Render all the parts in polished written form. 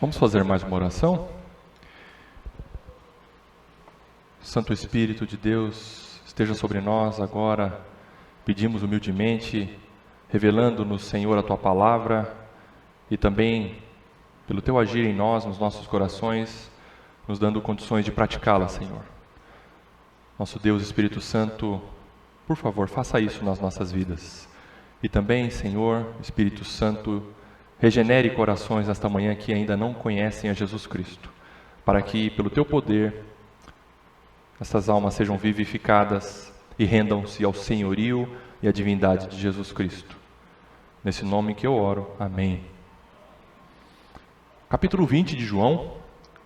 Vamos fazer mais uma oração? Santo Espírito de Deus, esteja sobre nós agora. Pedimos humildemente, revelando-nos, Senhor, a Tua Palavra e também pelo Teu agir em nós, nos nossos corações, nos dando condições de praticá-la, Senhor. Nosso Deus, Espírito Santo, por favor, faça isso nas nossas vidas. E também, Senhor, Espírito Santo, regenere corações nesta manhã que ainda não conhecem a Jesus Cristo, para que, pelo Teu poder, essas almas sejam vivificadas e rendam-se ao senhorio e à divindade de Jesus Cristo. Nesse nome que eu oro. Amém. Capítulo 20 de João.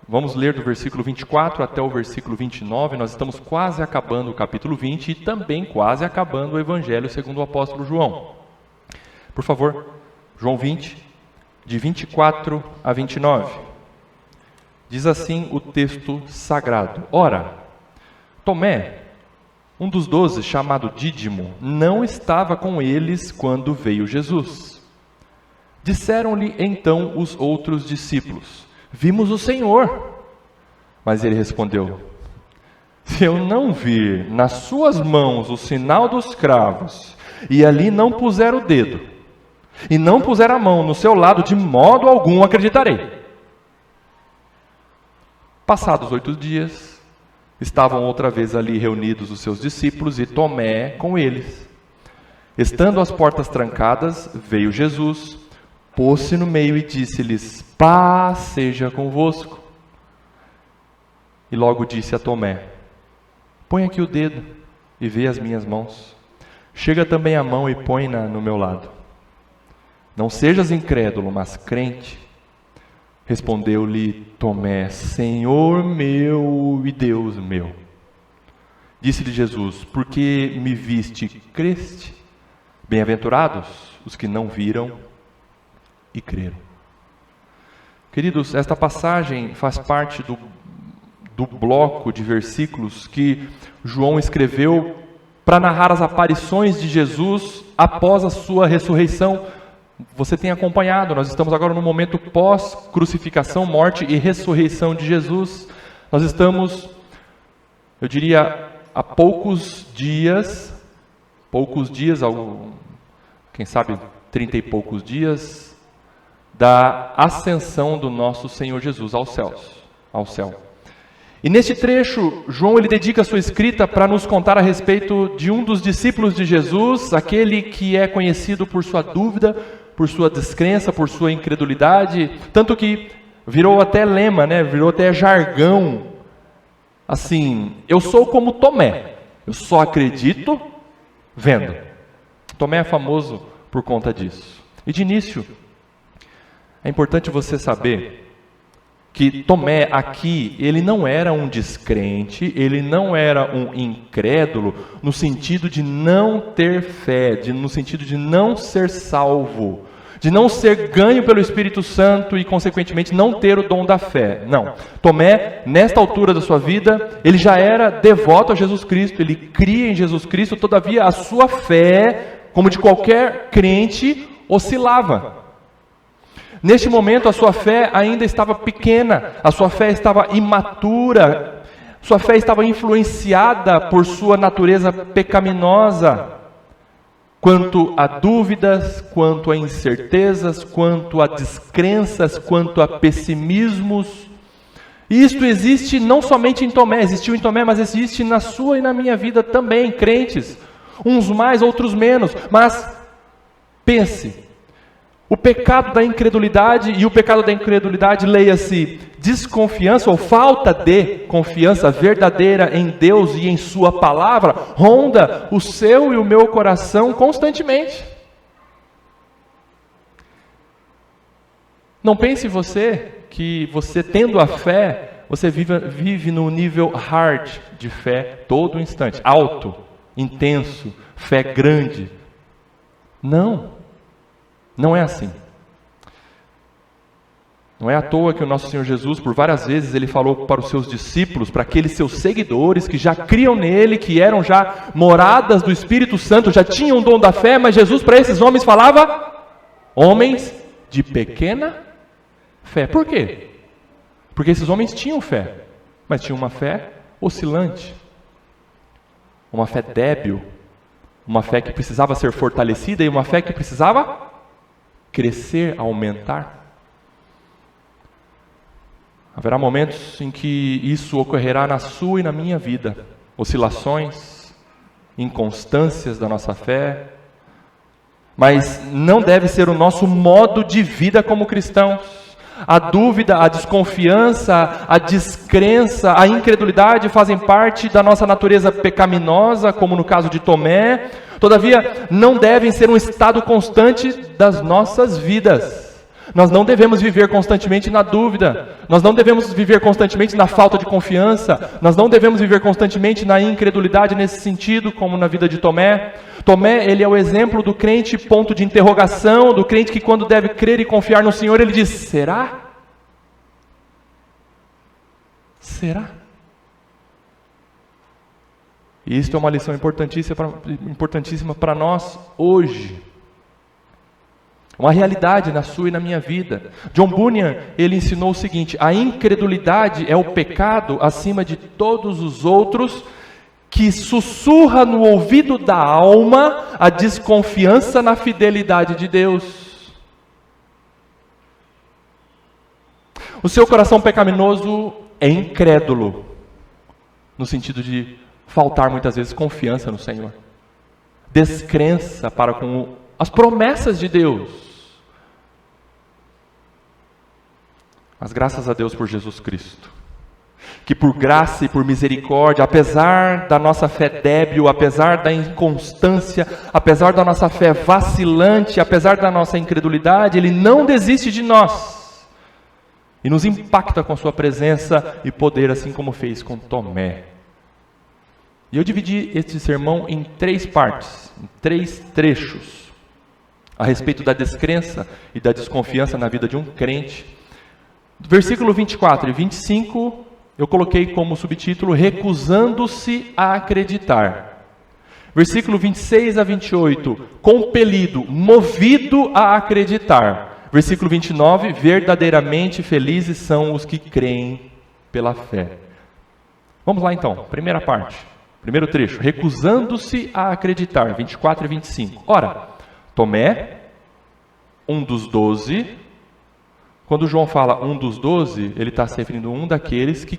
Vamos ler do versículo 24 até o versículo 29. Nós estamos quase acabando o capítulo 20 e também quase acabando o Evangelho segundo o apóstolo João. Por favor, João 20, de 24 a 29. Diz assim o texto sagrado. Ora, Tomé, um dos 12, chamado Dídimo, não estava com eles quando veio Jesus. Disseram-lhe então os outros discípulos: vimos o Senhor. Mas ele respondeu: se eu não vir nas suas mãos o sinal dos cravos, e ali não puser o dedo, e não puser a mão no seu lado, de modo algum acreditarei. Passados 8 dias, estavam outra vez ali reunidos os seus discípulos e Tomé com eles. Estando as portas trancadas, veio Jesus, pôs-se no meio e disse-lhes: paz seja convosco. E logo disse a Tomé: põe aqui o dedo e vê as minhas mãos. Chega também a mão e põe-na no meu lado. Não sejas incrédulo, mas crente. Respondeu-lhe Tomé: Senhor meu e Deus meu. Disse-lhe Jesus: porque me viste, creste? Bem-aventurados os que não viram e creram. Queridos, esta passagem faz parte do bloco de versículos que João escreveu para narrar as aparições de Jesus após a sua ressurreição. Você tem acompanhado, nós estamos agora no momento pós-crucificação, morte e ressurreição de Jesus. Nós estamos, eu diria, há poucos dias, quem sabe 30 e poucos dias, da ascensão do nosso Senhor Jesus ao céu. E neste trecho, João ele dedica a sua escrita para nos contar a respeito de um dos discípulos de Jesus, aquele que é conhecido por sua dúvida, por sua descrença, por sua incredulidade, tanto que virou até lema, virou até jargão, assim: eu sou como Tomé, eu só acredito vendo. Tomé é famoso por conta disso. E de início, é importante você saber que Tomé aqui, ele não era um descrente, ele não era um incrédulo, no sentido de não ter fé, no sentido de não ser salvo, de não ser ganho pelo Espírito Santo e, consequentemente, não ter o dom da fé. Não. Tomé, nesta altura da sua vida, ele já era devoto a Jesus Cristo, ele cria em Jesus Cristo, todavia a sua fé, como de qualquer crente, oscilava. Neste momento, a sua fé ainda estava pequena, a sua fé estava imatura, sua fé estava influenciada por sua natureza pecaminosa, quanto a dúvidas, quanto a incertezas, quanto a descrenças, quanto a pessimismos. E isto existe não somente em Tomé, existiu em Tomé, mas existe na sua e na minha vida também, crentes, uns mais, outros menos, mas pense. O pecado da incredulidade, e o pecado da incredulidade, leia-se desconfiança ou falta de confiança verdadeira em Deus e em sua palavra, ronda o seu e o meu coração constantemente. Não pense você que você tendo a fé, você vive no nível hard de fé todo instante, alto, intenso, fé grande. Não. Não é assim. Não é à toa que o nosso Senhor Jesus, por várias vezes, ele falou para os seus discípulos, para aqueles seus seguidores que já criam nele, que eram já moradas do Espírito Santo, já tinham o dom da fé, mas Jesus para esses homens falava: homens de pequena fé. Por quê? Porque esses homens tinham fé, mas tinham uma fé oscilante, uma fé débil, uma fé que precisava ser fortalecida e uma fé que precisava crescer, aumentar. Haverá momentos em que isso ocorrerá na sua e na minha vida, oscilações, inconstâncias da nossa fé, mas não deve ser o nosso modo de vida como cristãos. A dúvida, a desconfiança, a descrença, a incredulidade fazem parte da nossa natureza pecaminosa, como no caso de Tomé. Todavia, não devem ser um estado constante das nossas vidas. Nós não devemos viver constantemente na dúvida. Nós não devemos viver constantemente na falta de confiança. Nós não devemos viver constantemente na incredulidade nesse sentido, como na vida de Tomé. Tomé, ele é o exemplo do crente ponto de interrogação, do crente que quando deve crer e confiar no Senhor, ele diz, será? Será? E isso é uma lição importantíssima para nós hoje. Uma realidade na sua e na minha vida. John Bunyan, ele ensinou o seguinte: a incredulidade é o pecado acima de todos os outros que sussurra no ouvido da alma a desconfiança na fidelidade de Deus. O seu coração pecaminoso é incrédulo, no sentido de faltar muitas vezes confiança no Senhor. Descrença para com as promessas de Deus. Mas graças a Deus por Jesus Cristo, que por graça e por misericórdia, apesar da nossa fé débil, apesar da inconstância, apesar da nossa fé vacilante, apesar da nossa incredulidade, Ele não desiste de nós e nos impacta com sua presença e poder, assim como fez com Tomé. E eu dividi este sermão em 3 partes, em 3 trechos, a respeito da descrença e da desconfiança na vida de um crente. Versículo 24 e 25, eu coloquei como subtítulo, recusando-se a acreditar. Versículo 26 a 28, compelido, movido a acreditar. Versículo 29, verdadeiramente felizes são os que creem pela fé. Vamos lá então, primeira parte, primeiro trecho, recusando-se a acreditar, 24 e 25. Ora, Tomé, um dos 12, quando João fala um dos 12, ele está se referindo a um daqueles que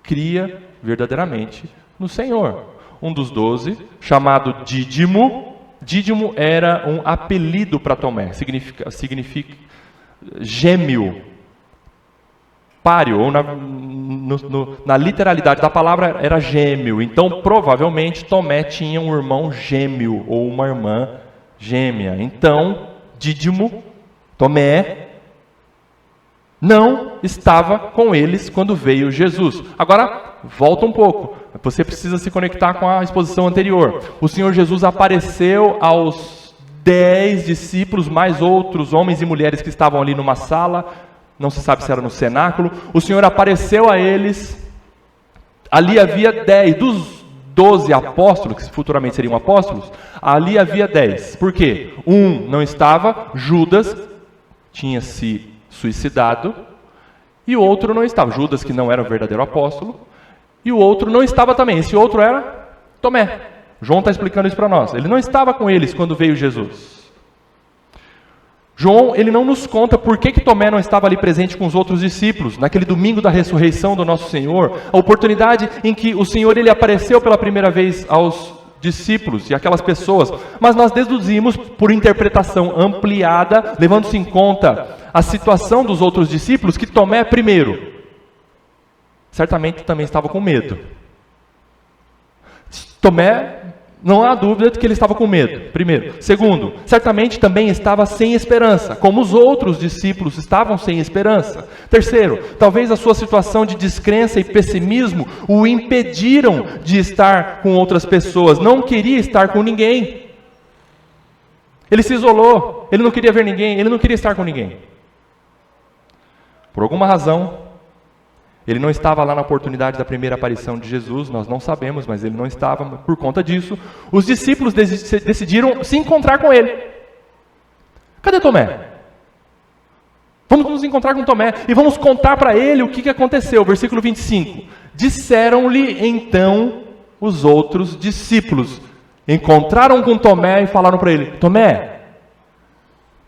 cria verdadeiramente no Senhor. Um dos 12, chamado Dídimo. Dídimo era um apelido para Tomé, significa gêmeo, páreo, ou na literalidade da palavra era gêmeo. Então, provavelmente, Tomé tinha um irmão gêmeo, ou uma irmã gêmea. Então, Dídimo, Tomé, não estava com eles quando veio Jesus. Agora, volta um pouco. Você precisa se conectar com a exposição anterior. O Senhor Jesus apareceu aos 10 discípulos, mais outros homens e mulheres que estavam ali numa sala. Não se sabe se era no cenáculo. O Senhor apareceu a eles. Ali havia 10. Dos 12 apóstolos, que futuramente seriam apóstolos, ali havia 10. Por quê? Um não estava, Judas tinha se suicidado, e o outro não estava. Judas, que não era o verdadeiro apóstolo, e o outro não estava também. Esse outro era Tomé. João está explicando isso para nós. Ele não estava com eles quando veio Jesus. João, ele não nos conta por que Tomé não estava ali presente com os outros discípulos, naquele domingo da ressurreição do nosso Senhor, a oportunidade em que o Senhor ele apareceu pela primeira vez aos discípulos e aquelas pessoas, mas nós deduzimos por interpretação ampliada, levando-se em conta a situação dos outros discípulos, que Tomé, primeiro, certamente também estava com medo. Tomé, não há dúvida de que ele estava com medo, primeiro. Segundo, certamente também estava sem esperança, como os outros discípulos estavam sem esperança. Terceiro, talvez a sua situação de descrença e pessimismo o impediram de estar com outras pessoas, não queria estar com ninguém. Ele se isolou, ele não queria ver ninguém, ele não queria estar com ninguém. Por alguma razão, ele não estava lá na oportunidade da primeira aparição de Jesus, nós não sabemos, mas ele não estava. Por conta disso, os discípulos decidiram se encontrar com ele. Cadê Tomé? Vamos nos encontrar com Tomé e vamos contar para ele o que aconteceu. Versículo 25. Disseram-lhe então os outros discípulos. Encontraram com Tomé e falaram para ele: Tomé,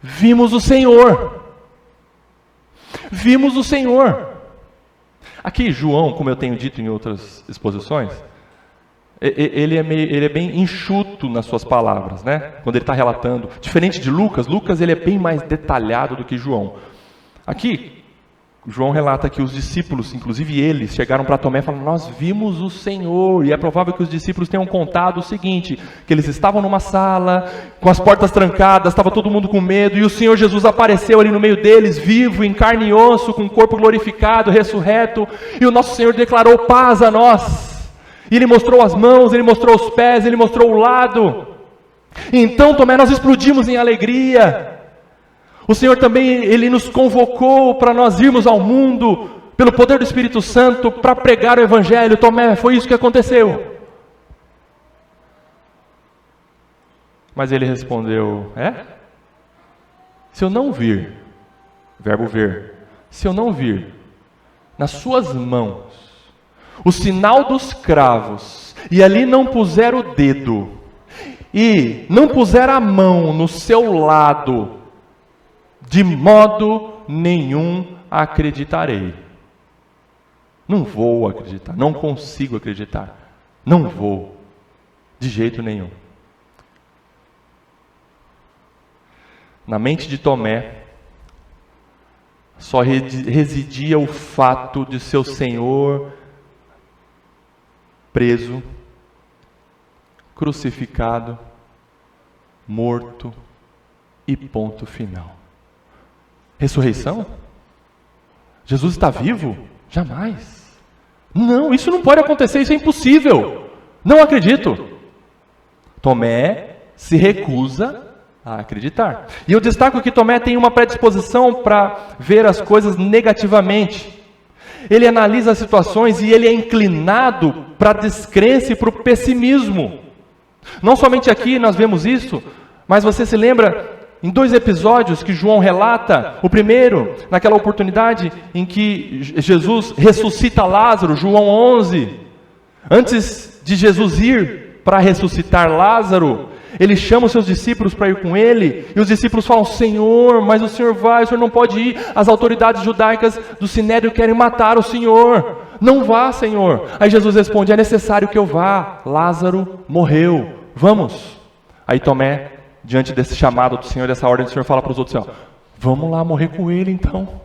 vimos o Senhor. Vimos o Senhor. Aqui João, como eu tenho dito em outras exposições, ele é bem enxuto nas suas palavras, né? Quando ele está relatando. Diferente de Lucas, Lucas ele é bem mais detalhado do que João. Aqui, João relata que os discípulos, inclusive eles, chegaram para Tomé e falaram: nós vimos o Senhor. E é provável que os discípulos tenham contado o seguinte, que eles estavam numa sala, com as portas trancadas, estava todo mundo com medo, e o Senhor Jesus apareceu ali no meio deles, vivo, em carne e osso, com o corpo glorificado, ressurreto, e o nosso Senhor declarou paz a nós. E Ele mostrou as mãos, Ele mostrou os pés, Ele mostrou o lado. Então, Tomé, nós explodimos em alegria. O Senhor também, Ele nos convocou para nós irmos ao mundo, pelo poder do Espírito Santo, para pregar o Evangelho. Tomé, foi isso que aconteceu. Mas ele respondeu: se eu não vir, verbo ver, se eu não vir nas suas mãos o sinal dos cravos, e ali não puser o dedo, e não puser a mão no seu lado, de modo nenhum acreditarei. Não vou acreditar, não consigo acreditar, não vou, de jeito nenhum. Na mente de Tomé, só residia o fato de seu Senhor preso, crucificado, morto e ponto final. Ressurreição? Jesus está vivo? Jamais. Não, isso não pode acontecer, isso é impossível. Não acredito. Tomé se recusa a acreditar. E eu destaco que Tomé tem uma predisposição para ver as coisas negativamente. Ele analisa as situações e ele é inclinado para a descrença e para o pessimismo. Não somente aqui nós vemos isso, mas você se lembra em 2 episódios que João relata. O primeiro, naquela oportunidade em que Jesus ressuscita Lázaro, João 11. Antes de Jesus ir para ressuscitar Lázaro, ele chama os seus discípulos para ir com ele, e os discípulos falam: Senhor, mas o Senhor vai, o Senhor não pode ir, as autoridades judaicas do Sinédrio querem matar o Senhor, não vá, Senhor. Aí Jesus responde: é necessário que eu vá, Lázaro morreu, vamos. Aí Tomé, diante desse chamado do Senhor, dessa ordem do Senhor, fala para os outros assim: vamos lá morrer com ele então.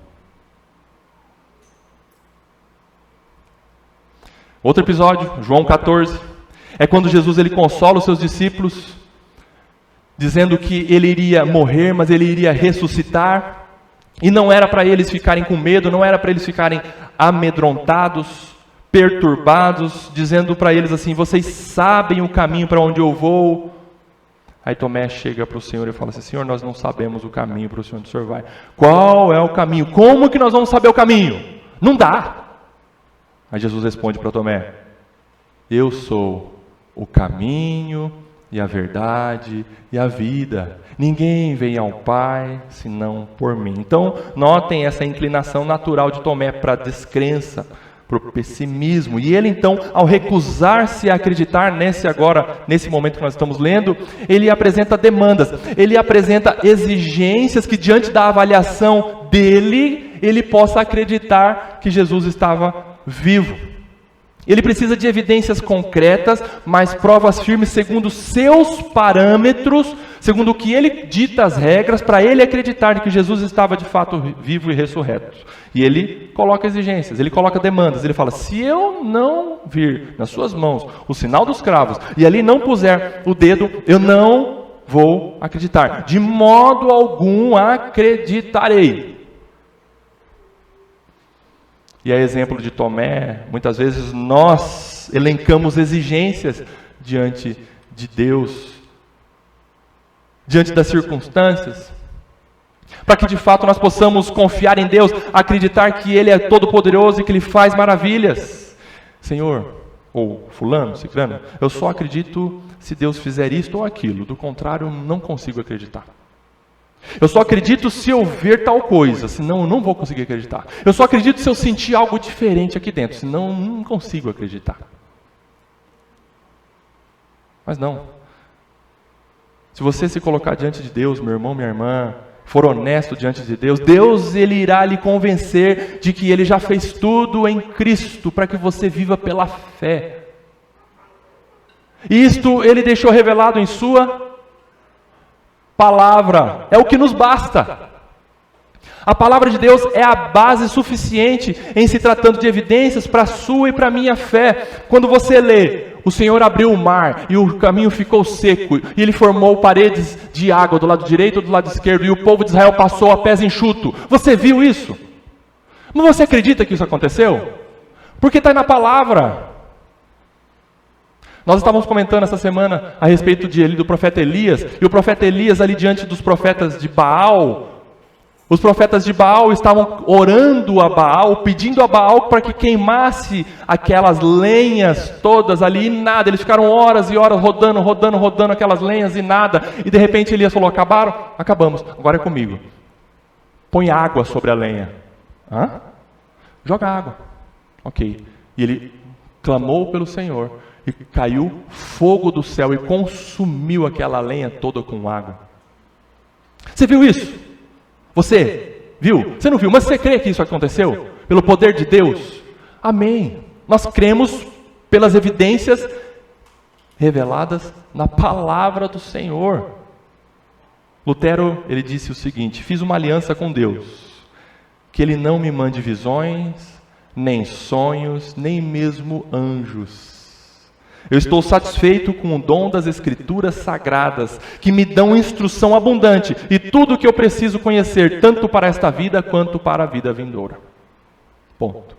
Outro episódio, João 14, é quando Jesus ele consola os seus discípulos, dizendo que ele iria morrer, mas ele iria ressuscitar, e não era para eles ficarem com medo, não era para eles ficarem amedrontados, perturbados, dizendo para eles assim: vocês sabem o caminho para onde eu vou. Aí Tomé chega para o Senhor e fala assim: Senhor, nós não sabemos o caminho para onde o Senhor vai. Qual é o caminho? Como que nós vamos saber o caminho? Não dá. Aí Jesus responde para Tomé: eu sou o caminho e a verdade e a vida. Ninguém vem ao Pai senão por mim. Então, notem essa inclinação natural de Tomé para a descrença, para o pessimismo. E ele então, ao recusar-se a acreditar nesse momento que nós estamos lendo, ele apresenta demandas, ele apresenta exigências que, diante da avaliação dele, ele possa acreditar que Jesus estava vivo. Ele precisa de evidências concretas, mas provas firmes segundo seus parâmetros, segundo o que ele dita as regras, para ele acreditar que Jesus estava de fato vivo e ressurreto. E ele coloca exigências, ele coloca demandas, ele fala: se eu não vir nas suas mãos o sinal dos cravos, e ali não puser o dedo, eu não vou acreditar. De modo algum acreditarei. E a exemplo de Tomé, muitas vezes nós elencamos exigências diante de Deus, diante das circunstâncias, para que de fato nós possamos confiar em Deus, acreditar que Ele é todo-poderoso e que Ele faz maravilhas. Senhor, ou fulano, ciclano, eu só acredito se Deus fizer isto ou aquilo, do contrário, não consigo acreditar. Eu só acredito se eu ver tal coisa, senão eu não vou conseguir acreditar. Eu só acredito se eu sentir algo diferente aqui dentro, senão eu não consigo acreditar. Mas não. Se você se colocar diante de Deus, meu irmão, minha irmã, for honesto diante de Deus, Deus ele irá lhe convencer de que Ele já fez tudo em Cristo para que você viva pela fé. Isto Ele deixou revelado em Sua palavra, é o que nos basta. A palavra de Deus é a base suficiente em se tratando de evidências para a sua e para a minha fé. Quando você lê, o Senhor abriu o mar e o caminho ficou seco, e Ele formou paredes de água do lado direito e do lado esquerdo, e o povo de Israel passou a pés enxuto. Você viu isso? Mas você acredita que isso aconteceu? Porque está na palavra. Nós estávamos comentando essa semana a respeito do profeta Elias, e o profeta Elias ali diante dos profetas de Baal, os profetas de Baal estavam orando a Baal, pedindo a Baal para que queimasse aquelas lenhas todas ali e nada. Eles ficaram horas e horas rodando aquelas lenhas e nada. E de repente Elias falou, acabaram? Acabamos, agora é comigo. Põe água sobre a lenha. Hã? Joga água. Ok. E ele clamou pelo Senhor. E caiu fogo do céu e consumiu aquela lenha toda com água. Você viu isso? Você viu? Você não viu, mas você crê que isso aconteceu? Pelo poder de Deus? Amém. Nós cremos pelas evidências reveladas na palavra do Senhor. Lutero, ele disse o seguinte: fiz uma aliança com Deus, que Ele não me mande visões, nem sonhos, nem mesmo anjos. Eu estou satisfeito com o dom das Escrituras Sagradas, que me dão instrução abundante e tudo o que eu preciso conhecer, tanto para esta vida quanto para a vida vindoura. Ponto.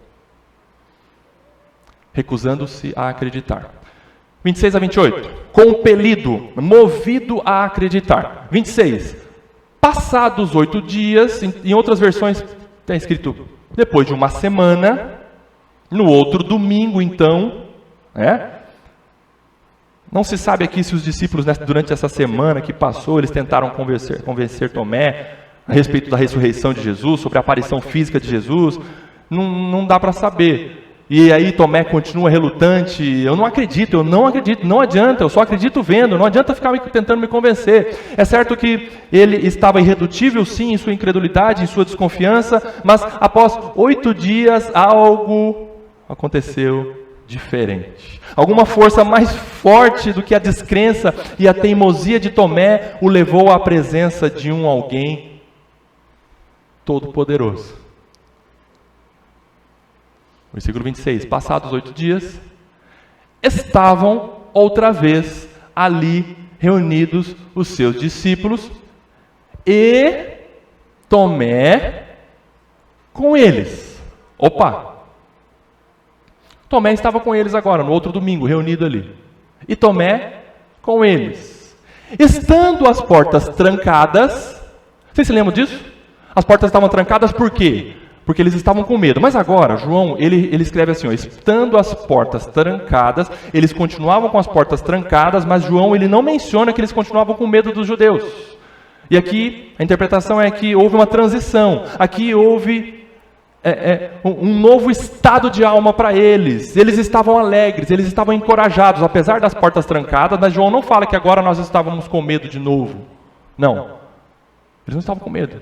Recusando-se a acreditar. 26 a 28. Compelido, movido a acreditar. 26. Passados 8 dias, em outras versões está escrito depois de uma semana, no outro domingo então, não se sabe aqui se os discípulos, durante essa semana que passou, eles tentaram convencer Tomé a respeito da ressurreição de Jesus, sobre a aparição física de Jesus. Não dá para saber. E aí Tomé continua relutante. Eu não acredito, não adianta, eu só acredito vendo, não adianta ficar tentando me convencer. É certo que ele estava irredutível, sim, em sua incredulidade, em sua desconfiança, mas após 8 dias, algo aconteceu diferente. Alguma força mais forte do que a descrença e a teimosia de Tomé o levou à presença de um alguém todo-poderoso. Versículo 26. Passados 8 dias, estavam outra vez ali reunidos os seus discípulos e Tomé com eles. Opa! Tomé estava com eles agora, no outro domingo, reunido ali. E Tomé com eles. Estando as portas trancadas, vocês se lembram disso? As portas estavam trancadas por quê? Porque eles estavam com medo. Mas agora, João, ele escreve assim, estando as portas trancadas, eles continuavam com as portas trancadas, mas João, ele não menciona que eles continuavam com medo dos judeus. E aqui, a interpretação é que houve uma transição. Aqui houve um novo estado de alma para eles. Eles estavam alegres, eles estavam encorajados, apesar das portas trancadas, mas João não fala que agora nós estávamos com medo de novo. Não. Eles não estavam com medo.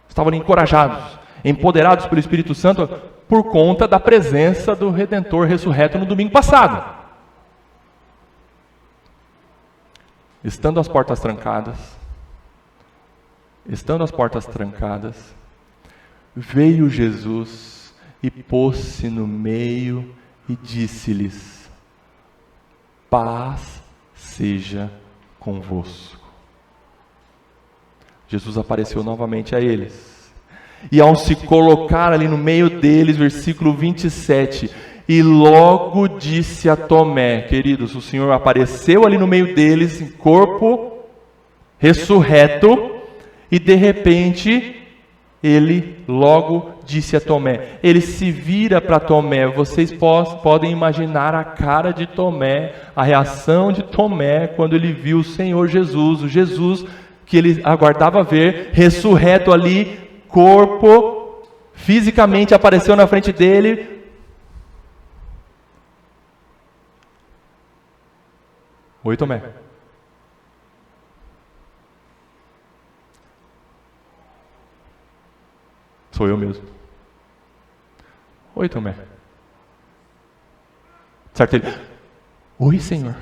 Estavam encorajados, empoderados pelo Espírito Santo por conta da presença do Redentor ressurreto no domingo passado. Estando as portas trancadas, veio Jesus e pôs-se no meio e disse-lhes: paz seja convosco. Jesus apareceu novamente a eles. E ao se colocar ali no meio deles, versículo 27, e logo disse a Tomé, queridos, o Senhor apareceu ali no meio deles, em corpo ressurreto, e de repente ele logo disse a Tomé. Ele se vira para Tomé. Vocês podem imaginar a cara de Tomé, a reação de Tomé quando ele viu o Senhor Jesus, o Jesus que ele aguardava ver, ressurreto ali, corpo, fisicamente apareceu na frente dele. Oi, Tomé. Sou eu mesmo. Oi, Tomé. Certo? Ele, oi, Senhor.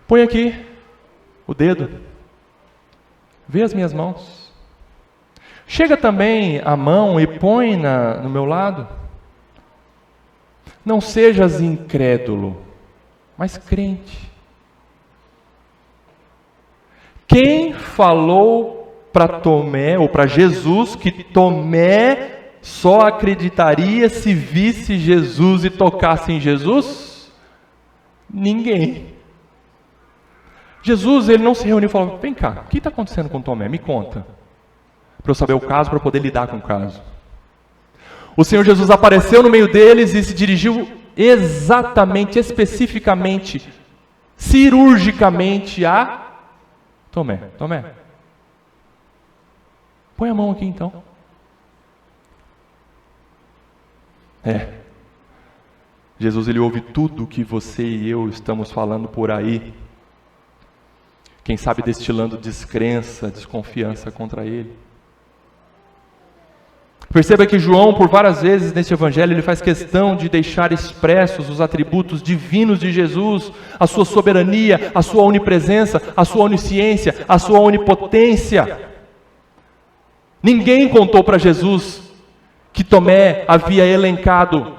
Põe aqui o dedo. Vê as minhas mãos. Chega também a mão e põe no meu lado. Não sejas incrédulo, mas crente. Quem falou para Tomé, ou para Jesus, que Tomé só acreditaria se visse Jesus e tocasse em Jesus? Ninguém. Jesus, ele não se reuniu e falou, vem cá, o que está acontecendo com Tomé? Me conta. Para eu saber o caso, para poder lidar com o caso. O Senhor Jesus apareceu no meio deles e se dirigiu exatamente, especificamente, cirurgicamente a Tomé. Tomé, põe a mão aqui então. Jesus, ele ouve tudo que você e eu estamos falando por aí. Quem sabe destilando descrença, desconfiança contra ele. Perceba que João, por várias vezes neste evangelho, ele faz questão de deixar expressos os atributos divinos de Jesus, a sua soberania, a sua onipresença, a sua onisciência, a sua onipotência. Ninguém contou para Jesus que Tomé havia elencado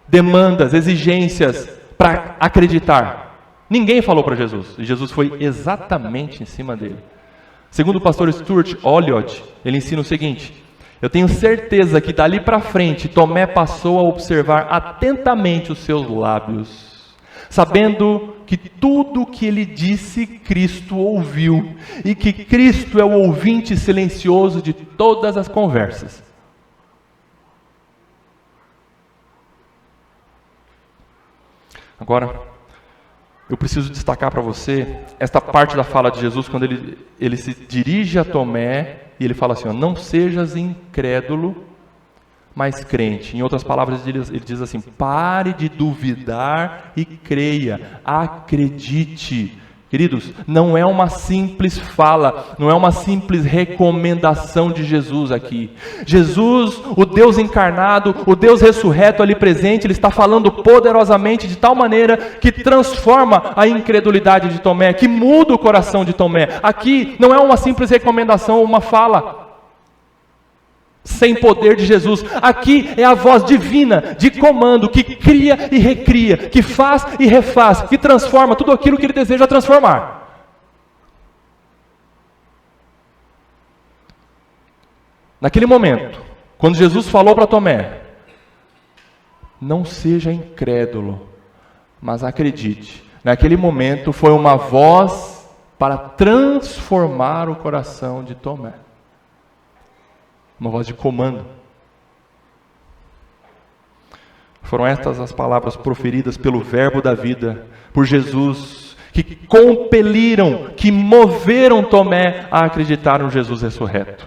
demandas, exigências para acreditar. Ninguém falou para Jesus, e Jesus foi exatamente em cima dele. Segundo o pastor Stuart Olliott, ele ensina o seguinte: eu tenho certeza que dali para frente Tomé passou a observar atentamente os seus lábios, sabendo que tudo o que ele disse Cristo ouviu, e que Cristo é o ouvinte silencioso de todas as conversas. Agora, eu preciso destacar para você esta parte da fala de Jesus, quando ele se dirige a Tomé e ele fala assim, ó, não sejas incrédulo, mas crente. Em outras palavras, ele diz assim, pare de duvidar e creia, acredite. Queridos, não é uma simples fala, não é uma simples recomendação de Jesus aqui. Jesus, o Deus encarnado, o Deus ressurreto ali presente, ele está falando poderosamente de tal maneira que transforma a incredulidade de Tomé, que muda o coração de Tomé. Aqui não é uma simples recomendação, uma fala sem poder de Jesus. Aqui é a voz divina de comando que cria e recria, que faz e refaz, que transforma tudo aquilo que ele deseja transformar. Naquele momento, quando Jesus falou para Tomé, não seja incrédulo, mas acredite. Naquele momento foi uma voz para transformar o coração de Tomé. Uma voz de comando. Foram estas as palavras proferidas pelo Verbo da vida, por Jesus, que compeliram, que moveram Tomé a acreditar no Jesus ressurreto.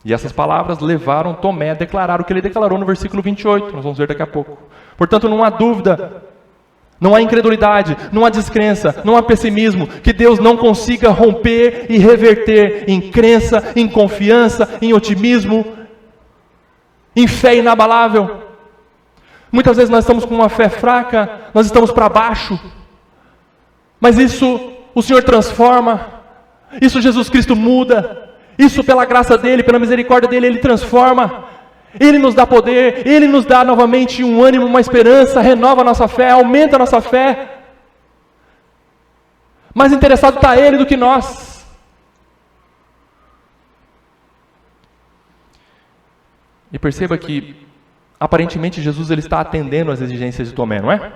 E essas palavras levaram Tomé a declarar o que ele declarou no versículo 28, nós vamos ver daqui a pouco. Portanto, não há dúvida, não há incredulidade, não há descrença, não há pessimismo, que Deus não consiga romper e reverter em crença, em confiança, em otimismo, em fé inabalável. Muitas vezes nós estamos com uma fé fraca, nós estamos para baixo, mas isso o Senhor transforma, isso Jesus Cristo muda, isso pela graça dEle, pela misericórdia dEle, Ele transforma. Ele nos dá poder, Ele nos dá novamente um ânimo, uma esperança, renova a nossa fé, aumenta a nossa fé. Mais interessado está Ele do que nós. E perceba que, aparentemente, Jesus ele está atendendo às exigências de Tomé, não é?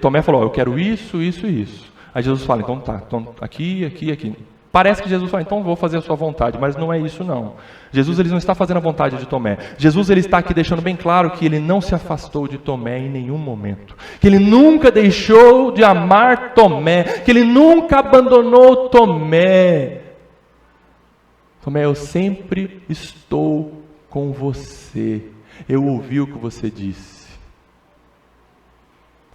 Tomé falou, eu quero isso, isso e isso. Aí Jesus fala, então tá, então, aqui. Parece que Jesus fala, então vou fazer a sua vontade, mas não é isso não. Jesus ele não está fazendo a vontade de Tomé. Jesus ele está aqui deixando bem claro que ele não se afastou de Tomé em nenhum momento. Que ele nunca deixou de amar Tomé. Que ele nunca abandonou Tomé. Tomé, eu sempre estou com você. Eu ouvi o que você disse.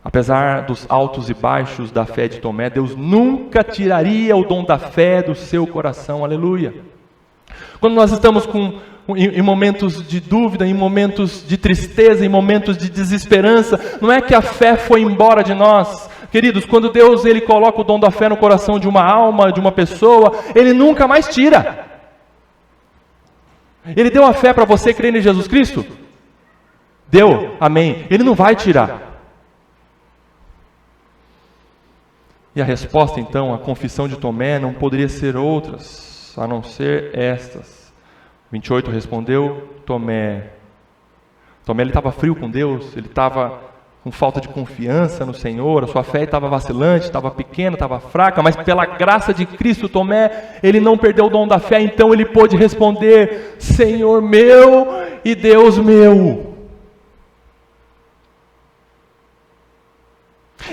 Apesar dos altos e baixos da fé de Tomé, Deus nunca tiraria o dom da fé do seu coração, aleluia. Quando nós estamos em momentos de dúvida, em momentos de tristeza, em momentos de desesperança, não é que a fé foi embora de nós. Queridos, quando Deus ele coloca o dom da fé no coração de uma alma, de uma pessoa, Ele nunca mais tira. Ele deu a fé para você crer em Jesus Cristo? Deu, amém. Ele não vai tirar. E a resposta, então, a confissão de Tomé não poderia ser outras, a não ser estas. 28 respondeu Tomé. Tomé ele estava frio com Deus, ele estava com falta de confiança no Senhor, a sua fé estava vacilante, estava pequena, estava fraca, mas pela graça de Cristo, Tomé, ele não perdeu o dom da fé, então ele pôde responder, Senhor meu e Deus meu.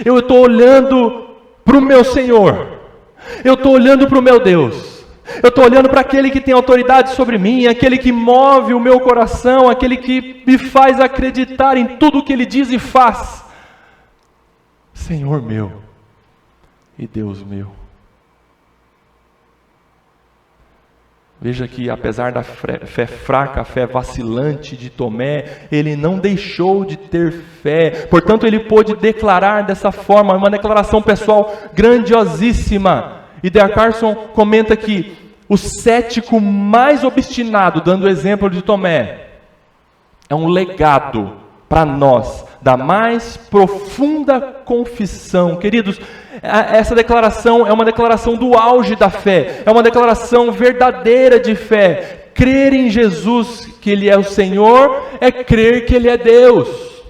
Eu estou olhando para o meu Senhor, eu estou olhando para o meu Deus, eu estou olhando para aquele que tem autoridade sobre mim, aquele que move o meu coração, aquele que me faz acreditar em tudo o que Ele diz e faz. Senhor meu e Deus meu. Veja que apesar da fé fraca, a fé vacilante de Tomé, ele não deixou de ter fé. Portanto, ele pôde declarar dessa forma, uma declaração pessoal grandiosíssima. E D.A. Carson comenta que o cético mais obstinado, dando o exemplo de Tomé, é um legado para nós da mais profunda confissão. Queridos, essa declaração é uma declaração do auge da fé, é uma declaração verdadeira de fé. Crer em Jesus, que Ele é o Senhor, é crer que Ele é Deus.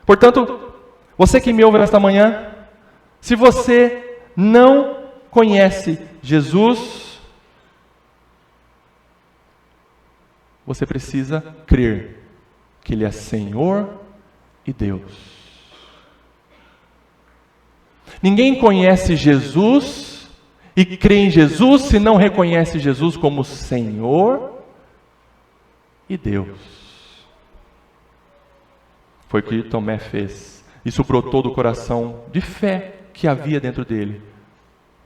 Portanto, você que me ouve nesta manhã, se você não conhece Jesus, você precisa crer que Ele é Senhor e Deus. Ninguém conhece Jesus e crê em Jesus se não reconhece Jesus como Senhor e Deus. Foi o que Tomé fez. Isso brotou do coração de fé que havia dentro dele.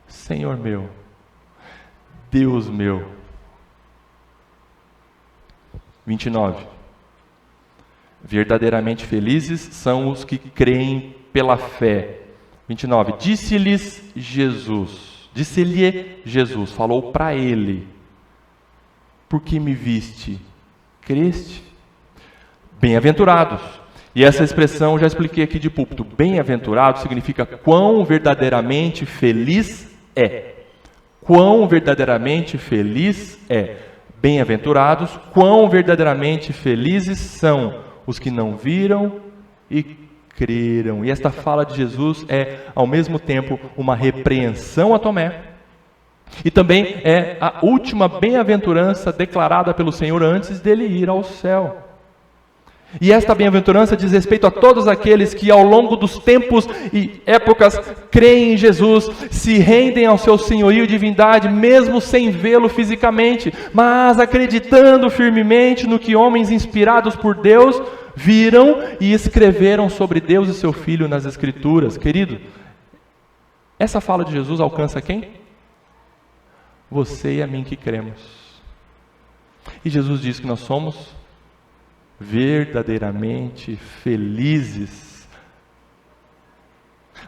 Senhor meu, Deus meu. 29. Verdadeiramente felizes são os que creem pela fé. 29. Disse-lhe Jesus, falou para ele: por que me viste? Creste? Bem-aventurados. E essa expressão eu já expliquei aqui de púlpito. Bem-aventurado significa quão verdadeiramente feliz é. Quão verdadeiramente feliz é. Bem-aventurados, quão verdadeiramente felizes são os que não viram e creram. E esta fala de Jesus é, ao mesmo tempo, uma repreensão a Tomé. E também é a última bem-aventurança declarada pelo Senhor antes dele ir ao céu. E esta bem-aventurança diz respeito a todos aqueles que ao longo dos tempos e épocas creem em Jesus, se rendem ao seu senhorio e divindade, mesmo sem vê-lo fisicamente, mas acreditando firmemente no que homens inspirados por Deus viram e escreveram sobre Deus e seu Filho nas Escrituras. Querido, essa fala de Jesus alcança quem? Você e a mim que cremos. E Jesus diz que nós somos verdadeiramente felizes.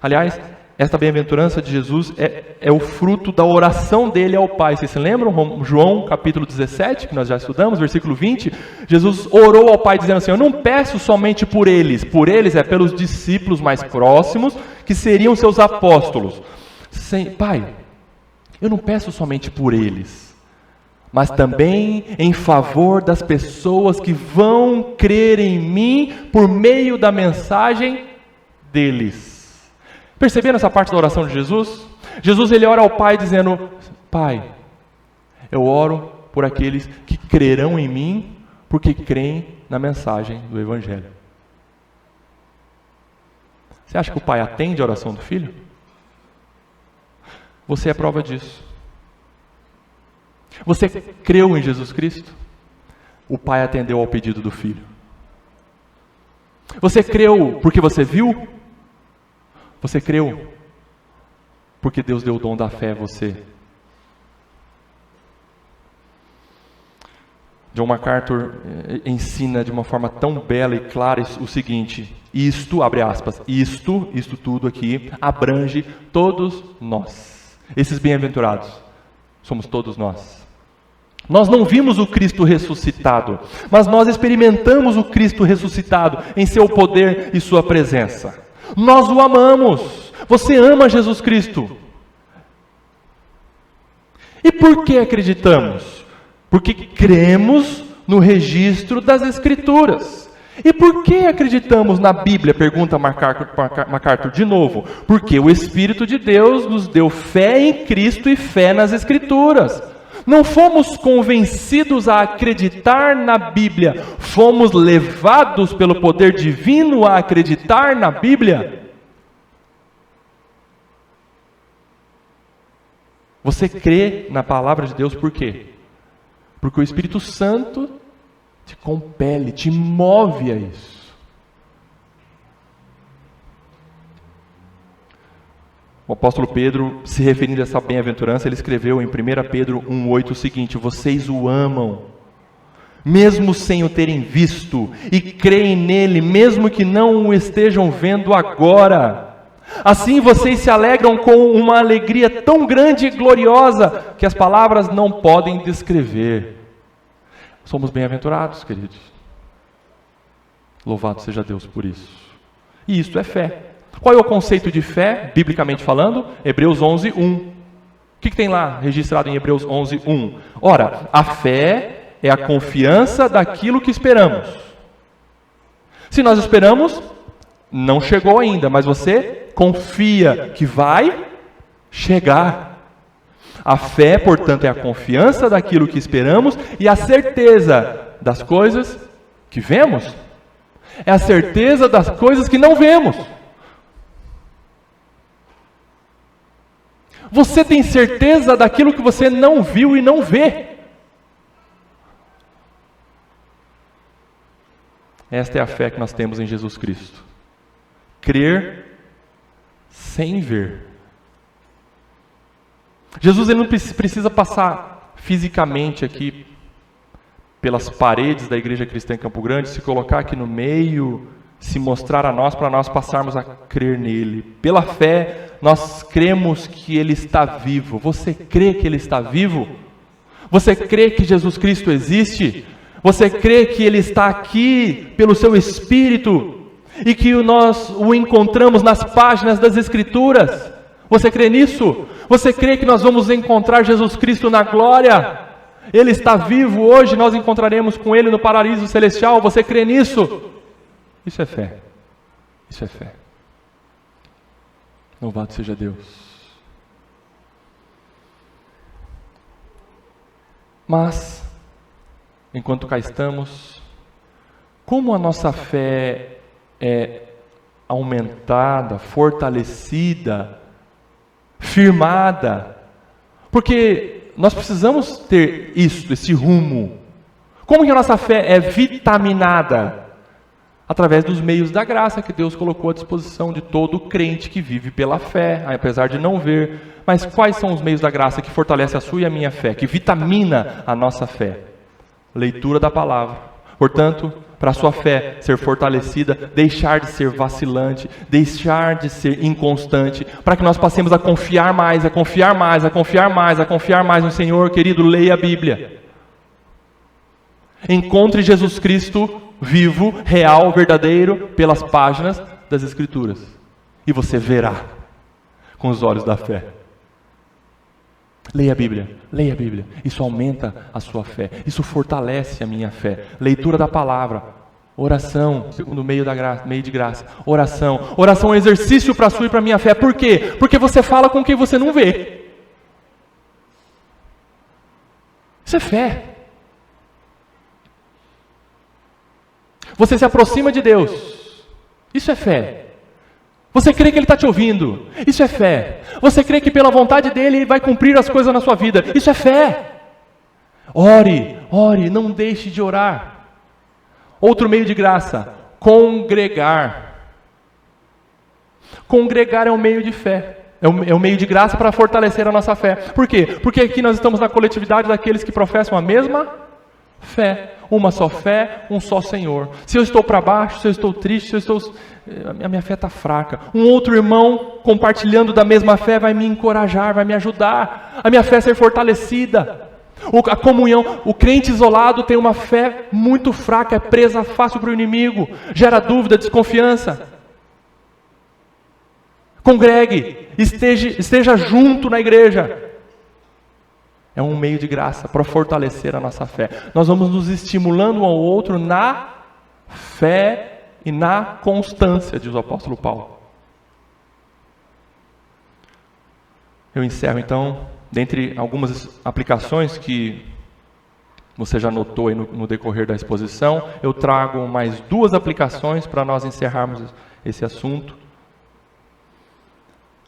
Aliás, esta bem-aventurança de Jesus é o fruto da oração dele ao Pai. Vocês se lembram? João capítulo 17, que nós já estudamos, versículo 20. Jesus orou ao Pai dizendo assim: eu não peço somente por eles é pelos discípulos mais próximos, que seriam seus apóstolos. Pai, eu não peço somente por eles, mas também em favor das pessoas que vão crer em mim por meio da mensagem deles. Perceberam essa parte da oração de Jesus? Jesus ele ora ao Pai dizendo: Pai, eu oro por aqueles que crerão em mim, porque creem na mensagem do Evangelho. Você acha que o pai atende a oração do filho? Você é prova disso. Você creu em Jesus Cristo? O pai atendeu ao pedido do filho. Você creu porque você viu? Você creu porque Deus deu o dom da fé a você. John MacArthur ensina de uma forma tão bela e clara o seguinte: isto, abre aspas, isto tudo aqui abrange todos nós. Esses bem-aventurados somos todos nós. Nós não vimos o Cristo ressuscitado, mas nós experimentamos o Cristo ressuscitado em seu poder e sua presença. Nós o amamos. Você ama Jesus Cristo. E por que acreditamos? Porque cremos no registro das Escrituras. E por que acreditamos na Bíblia? Pergunta MacArthur de novo. Porque o Espírito de Deus nos deu fé em Cristo e fé nas Escrituras. Não fomos convencidos a acreditar na Bíblia, fomos levados pelo poder divino a acreditar na Bíblia. Você crê na palavra de Deus por quê? Porque o Espírito Santo te compele, te move a isso. O apóstolo Pedro, se referindo a essa bem-aventurança, ele escreveu em 1 Pedro 1,8 o seguinte: vocês o amam, mesmo sem o terem visto, e creem nele, mesmo que não o estejam vendo agora. Assim vocês se alegram com uma alegria tão grande e gloriosa, que as palavras não podem descrever. Somos bem-aventurados, queridos. Louvado seja Deus por isso. E isto é fé. Qual é o conceito de fé, biblicamente falando? Hebreus 11:1. O que tem lá registrado em Hebreus 11:1? Ora, a fé é a confiança daquilo que esperamos. Se nós esperamos, não chegou ainda, mas você confia que vai chegar. A fé, portanto, é a confiança daquilo que esperamos e a certeza das coisas que vemos. É a certeza das coisas que não vemos. Você tem certeza daquilo que você não viu e não vê. Esta é a fé que nós temos em Jesus Cristo. Crer sem ver. Jesus ele não precisa passar fisicamente aqui pelas paredes da Igreja Cristã em Campo Grande, se colocar aqui no meio, se mostrar a nós, para nós passarmos a crer nele. Pela fé, nós cremos que ele está vivo. Você crê que ele está vivo? Você crê que Jesus Cristo existe? Você crê que ele está aqui pelo seu Espírito e que nós o encontramos nas páginas das Escrituras? Você crê nisso? Você crê que nós vamos encontrar Jesus Cristo na glória? Ele está vivo hoje, nós encontraremos com ele no paraíso celestial. Você crê nisso? Isso é fé. Isso é fé. Louvado seja Deus. Mas, enquanto cá estamos, como a nossa fé é aumentada, fortalecida, firmada, porque nós precisamos ter isso, esse rumo. Como que a nossa fé é vitaminada? Através dos meios da graça que Deus colocou à disposição de todo crente que vive pela fé, apesar de não ver. Mas quais são os meios da graça que fortalecem a sua e a minha fé, que vitamina a nossa fé? Leitura da palavra. Portanto, para a sua fé ser fortalecida, deixar de ser vacilante, deixar de ser inconstante, para que nós passemos a confiar mais, a confiar mais, a confiar mais, a confiar mais no Senhor, querido, leia a Bíblia. Encontre Jesus Cristo vivo, real, verdadeiro, pelas páginas das Escrituras. E você verá com os olhos da fé. Leia a Bíblia, leia a Bíblia. Isso aumenta a sua fé. Isso fortalece a minha fé. Leitura da palavra. Oração, segundo meio de graça. Oração. Oração é um exercício para a sua e para a minha fé. Por quê? Porque você fala com quem você não vê. Isso é fé. Você se aproxima de Deus. Isso é fé. Você crê que Ele está te ouvindo. Isso é fé. Você crê que pela vontade dEle Ele vai cumprir as coisas na sua vida. Isso é fé. Ore, não deixe de orar. Outro meio de graça, congregar. Congregar é um meio de fé. É um meio de graça para fortalecer a nossa fé. Por quê? Porque aqui nós estamos na coletividade daqueles que professam a mesma fé. Uma só fé, um só Senhor. Se eu estou para baixo, se eu estou triste, a minha fé está fraca. Um outro irmão compartilhando da mesma fé vai me encorajar, vai me ajudar a minha fé a ser fortalecida. A comunhão, o crente isolado tem uma fé muito fraca, é presa fácil para o inimigo, gera dúvida, desconfiança. Congregue, esteja junto na igreja. É um meio de graça para fortalecer a nossa fé. Nós vamos nos estimulando um ao outro na fé e na constância, diz o apóstolo Paulo. Eu encerro então, dentre algumas aplicações que você já notou aí no decorrer da exposição, eu trago mais 2 aplicações para nós encerrarmos esse assunto.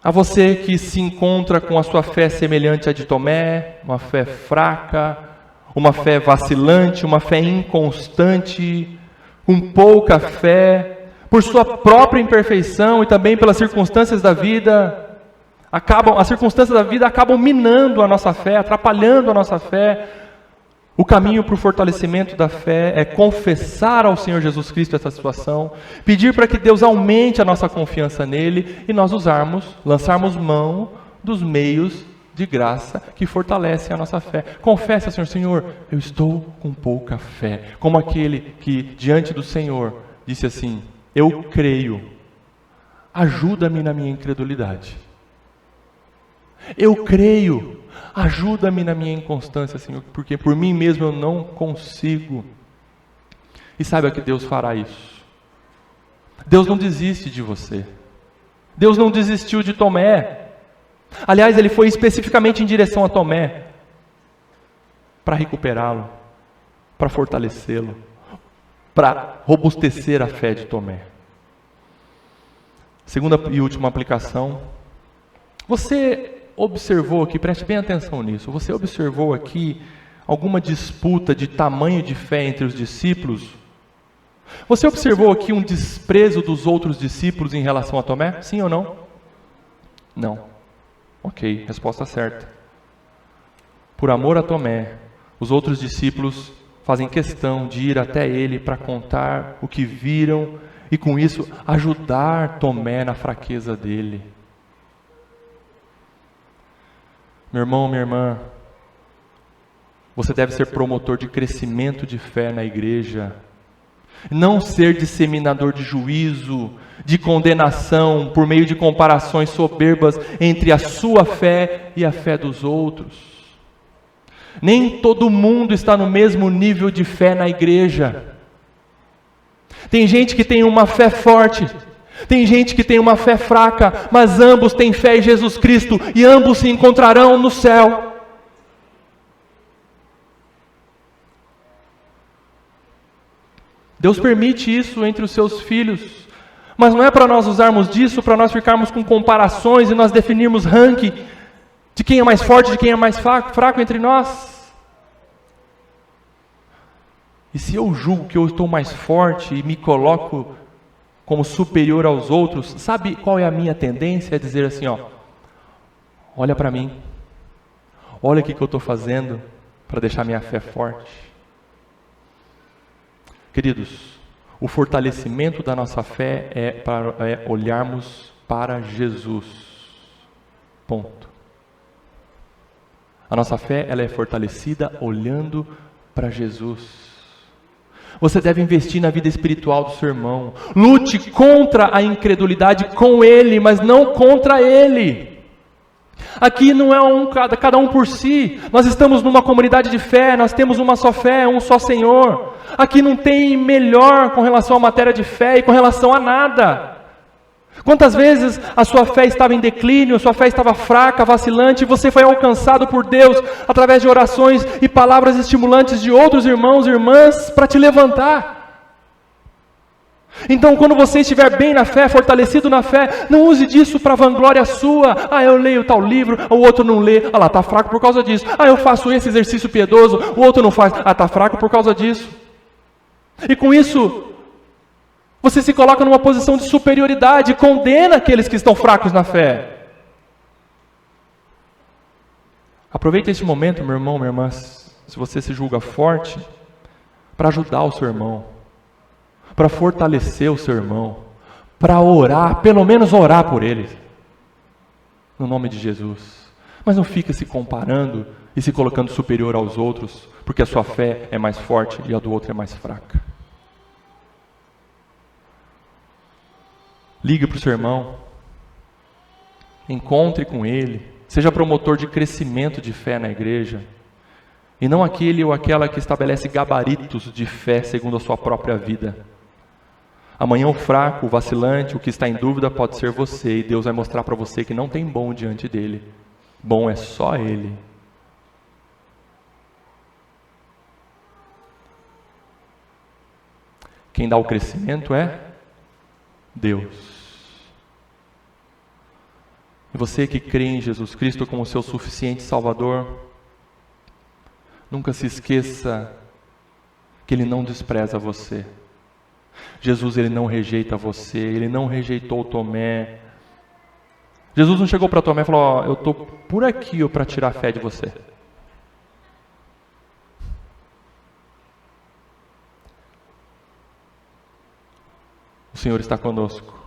A você que se encontra com a sua fé semelhante à de Tomé, uma fé fraca, uma fé vacilante, uma fé inconstante, com pouca fé, por sua própria imperfeição e também pelas circunstâncias da vida, as circunstâncias da vida acabam minando a nossa fé, atrapalhando a nossa fé. O caminho para o fortalecimento da fé é confessar ao Senhor Jesus Cristo essa situação, pedir para que Deus aumente a nossa confiança nele e nós lançarmos mão dos meios de graça que fortalecem a nossa fé. Confesse ao Senhor: Senhor, eu estou com pouca fé. Como aquele que diante do Senhor disse assim: eu creio, ajuda-me na minha incredulidade. Eu creio, ajuda-me na minha inconstância, Senhor, porque por mim mesmo eu não consigo. E saiba que Deus fará isso. Deus não desiste de você. Deus não desistiu de Tomé. Aliás, Ele foi especificamente em direção a Tomé para recuperá-lo, para fortalecê-lo, para robustecer a fé de Tomé. Segunda e última aplicação. Você observou aqui, preste bem atenção nisso, você observou aqui alguma disputa de tamanho de fé entre os discípulos? Você observou aqui um desprezo dos outros discípulos em relação a Tomé? Sim ou não? Não. Ok, resposta certa. Por amor a Tomé, os outros discípulos fazem questão de ir até ele para contar o que viram e com isso ajudar Tomé na fraqueza dele. Meu irmão, minha irmã, você deve ser promotor de crescimento de fé na igreja, não ser disseminador de juízo, de condenação, por meio de comparações soberbas entre a sua fé e a fé dos outros. Nem todo mundo está no mesmo nível de fé na igreja. Tem gente que tem uma fé forte, tem gente que tem uma fé fraca, mas ambos têm fé em Jesus Cristo e ambos se encontrarão no céu. Deus permite isso entre os seus filhos, mas não é para nós usarmos disso, para nós ficarmos com comparações e nós definirmos ranking de quem é mais forte, de quem é mais fraco entre nós. E se eu julgo que eu estou mais forte e me coloco como superior aos outros, sabe qual é a minha tendência? É dizer assim, olha para mim, olha o que eu estou fazendo para deixar minha fé forte. Queridos, o fortalecimento da nossa fé é olharmos para Jesus. Ponto. A nossa fé ela é fortalecida olhando para Jesus. Você deve investir na vida espiritual do seu irmão. Lute contra a incredulidade com ele, mas não contra ele. Aqui não é cada um por si. Nós estamos numa comunidade de fé, nós temos uma só fé, um só Senhor. Aqui não tem melhor com relação à matéria de fé e com relação a nada. Quantas vezes a sua fé estava em declínio, a sua fé estava fraca, vacilante, e você foi alcançado por Deus através de orações e palavras estimulantes de outros irmãos e irmãs para te levantar. Então, quando você estiver bem na fé, fortalecido na fé, não use disso para vanglória sua. Eu leio tal livro, o outro não lê. Lá, está fraco por causa disso. Eu faço esse exercício piedoso, o outro não faz. Está fraco por causa disso. E com isso, você se coloca numa posição de superioridade, condena aqueles que estão fracos na fé. Aproveite esse momento, meu irmão, minha irmã, se você se julga forte, para ajudar o seu irmão, para fortalecer o seu irmão, para orar, pelo menos orar por ele, no nome de Jesus. Mas não fica se comparando e se colocando superior aos outros, porque a sua fé é mais forte e a do outro é mais fraca. Ligue para o seu irmão, encontre com ele, seja promotor de crescimento de fé na igreja, e não aquele ou aquela que estabelece gabaritos de fé segundo a sua própria vida. Amanhã o fraco, o vacilante, o que está em dúvida pode ser você, e Deus vai mostrar para você que não tem bom diante dele. Bom é só ele. Quem dá o crescimento é Deus. E você que crê em Jesus Cristo como seu suficiente Salvador, nunca se esqueça que Ele não despreza você. Jesus, Ele não rejeita você, Ele não rejeitou Tomé. Jesus não chegou para Tomé e falou, eu estou por aqui para tirar a fé de você. O Senhor está conosco.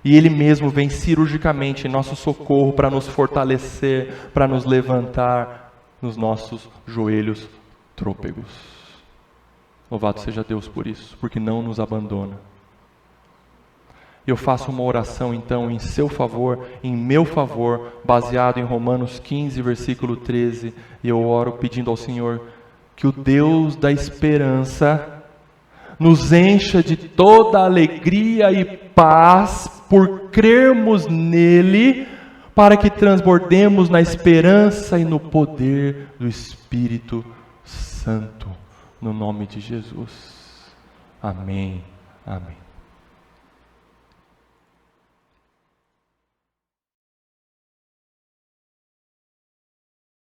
E Ele mesmo vem cirurgicamente em nosso socorro para nos fortalecer, para nos levantar nos nossos joelhos trôpegos. Louvado seja Deus por isso, porque não nos abandona. Eu faço uma oração então em seu favor, em meu favor, baseado em Romanos 15, versículo 13, e eu oro pedindo ao Senhor que o Deus da esperança nos encha de toda alegria e paz por crermos nele, para que transbordemos na esperança e no poder do Espírito Santo, no nome de Jesus. Amém. Amém.